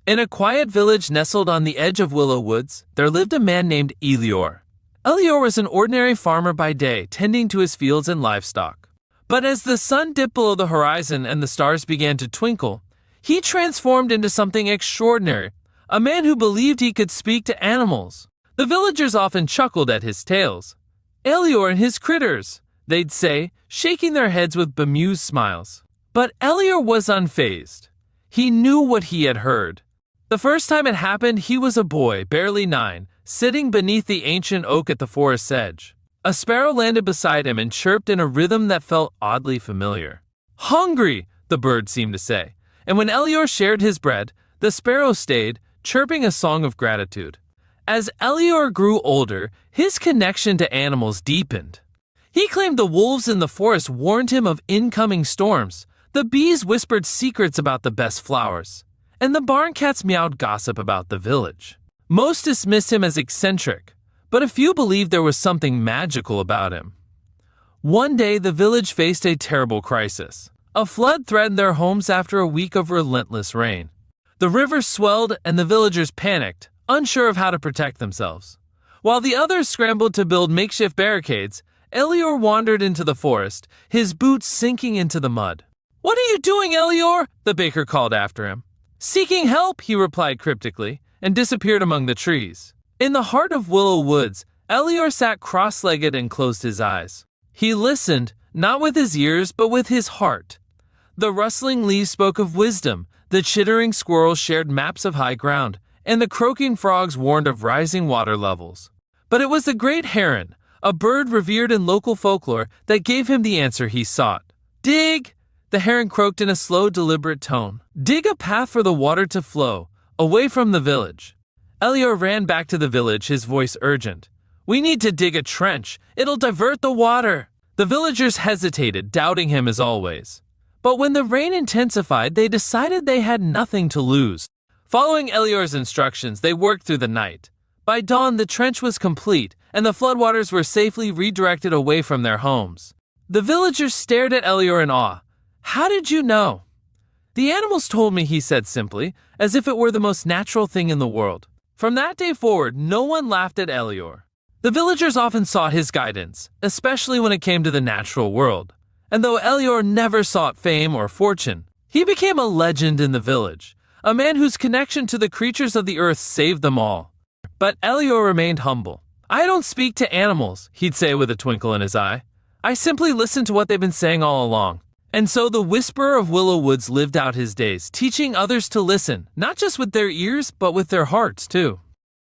In a quiet village nestled on the edge of willow woods, there lived a man named Elior. Elior was an ordinary farmer by day, tending to his fields and livestock. But as the sun dipped below the horizon and the stars began to twinkle, he transformed into something extraordinary, a man who believed he could speak to animals. The villagers often chuckled at his tales. "Elior and his critters," they'd say, shaking their heads with bemused smiles. But Elior was unfazed. He knew what he had heard. The first time it happened, he was a boy, barely 9, sitting beneath the ancient oak at the forest's edge. A sparrow landed beside him and chirped in a rhythm that felt oddly familiar. "Hungry," the bird seemed to say, and when Elior shared his bread, the sparrow stayed, chirping a song of gratitude. As Elior grew older, his connection to animals deepened. He claimed the wolves in the forest warned him of incoming storms, the bees whispered secrets about the best flowers, and the barn cats meowed gossip about the village. Most dismissed him as eccentric, but a few believed there was something magical about him. One day, the village faced a terrible crisis. A flood threatened their homes after a week of relentless rain. The river swelled and the villagers panicked, unsure of how to protect themselves. While the others scrambled to build makeshift barricades, Elior wandered into the forest, his boots sinking into the mud. "What are you doing, Elior?" the baker called after him. "Seeking help," he replied cryptically, and disappeared among the trees. In the heart of Willow Woods, Elior sat cross-legged and closed his eyes. He listened, not with his ears, but with his heart. The rustling leaves spoke of wisdom, the chittering squirrels shared maps of high ground, and the croaking frogs warned of rising water levels. But it was the great heron, a bird revered in local folklore, that gave him the answer he sought. "Dig!" the heron croaked in a slow, deliberate tone. "Dig a path for the water to flow, away from the village." Elior ran back to the village, his voice urgent. "We need to dig a trench. It'll divert the water." The villagers hesitated, doubting him as always. But when the rain intensified, they decided they had nothing to lose. Following Elior's instructions, they worked through the night. By dawn, the trench was complete, and the floodwaters were safely redirected away from their homes. The villagers stared at Elior in awe. "How did you know?" "The animals told me," he said simply, as if it were the most natural thing in the world. From that day forward, no one laughed at Elior. The villagers often sought his guidance, especially when it came to the natural world. And though Elior never sought fame or fortune, he became a legend in the village, a man whose connection to the creatures of the earth saved them all. But Elior remained humble. "I don't speak to animals," he'd say with a twinkle in his eye. "I simply listen to what they've been saying all along." And so the whisperer of Willow Woods lived out his days, teaching others to listen, not just with their ears, but with their hearts too.